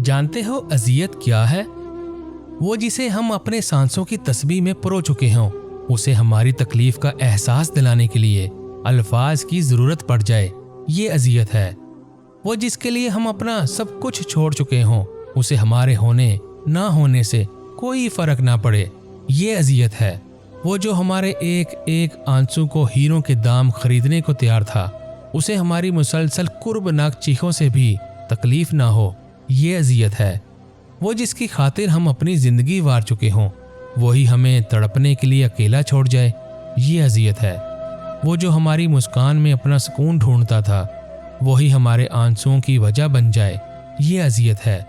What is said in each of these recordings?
जानते हो अजियत क्या है? वो जिसे हम अपने सांसों की तस्बीह में परो चुके हों, उसे हमारी तकलीफ का एहसास दिलाने के लिए अल्फाज की जरूरत पड़ जाए, ये अजियत है। वो जिसके लिए हम अपना सब कुछ छोड़ चुके हों, उसे हमारे होने ना होने से कोई फर्क ना पड़े, ये अजियत है। वो जो हमारे एक एक आंसू को हीरों के दाम खरीदने को तैयार था, उसे हमारी मुसलसल कुर्बनाक चीखों से भी तकलीफ ना हो, ये अजियत है। वो जिसकी खातिर हम अपनी जिंदगी वार चुके हों, वही हमें तड़पने के लिए अकेला छोड़ जाए, ये अजियत है। वो जो हमारी मुस्कान में अपना सुकून ढूंढता था, वही हमारे आंसुओं की वजह बन जाए, ये अजियत है।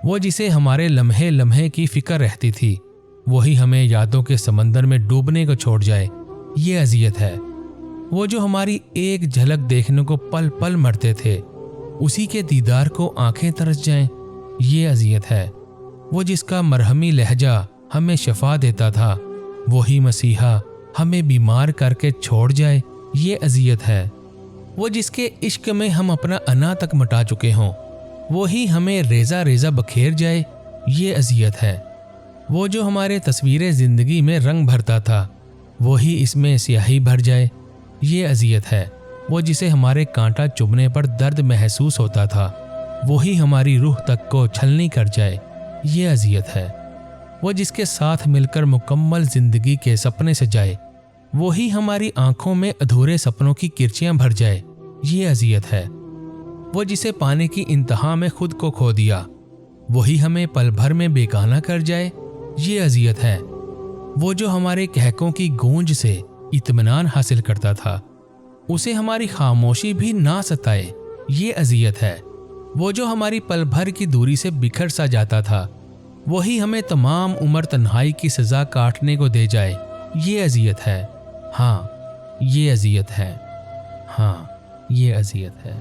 वो जिसे हमारे लम्हे लम्हे की फिक्र रहती थी, वही हमें यादों के समंदर में डूबने को छोड़ जाए, ये अजियत है। वो जो हमारी एक झलक देखने को पल पल मरते थे, उसी के दीदार को आंखें तरस जाएं, ये अजियत है। वो जिसका मरहमी लहजा हमें शफा देता था, वही मसीहा हमें बीमार करके छोड़ जाए, ये अजियत है। वो जिसके इश्क में हम अपना अना तक मिटा चुके हों, वही हमें रेजा रेजा बखेर जाए, ये अजियत है। वो जो हमारे तस्वीरें ज़िंदगी में रंग भरता था, वही इसमें स्याही भर जाए, ये अजियत है। वो जिसे हमारे कांटा चुभने पर दर्द महसूस होता था, वही हमारी रूह तक को छलनी कर जाए, ये अजियत है। वो जिसके साथ मिलकर मुकम्मल ज़िंदगी के सपने सजाए, वही हमारी आंखों में अधूरे सपनों की किरचियाँ भर जाए, ये अजियत है। वो जिसे पाने की इंतहा में खुद को खो दिया, वही हमें पल भर में बेगाना कर जाए, ये अजियत है। वो जो हमारे कहकों की गूंज से इत्मीनान हासिल करता था, उसे हमारी खामोशी भी ना सताए, ये अजियत है। वो जो हमारी पल भर की दूरी से बिखर सा जाता था, वही हमें तमाम उम्र तन्हाई की सज़ा काटने को दे जाए, ये अजियत है। हाँ, ये अजियत है। हाँ, ये अजियत है।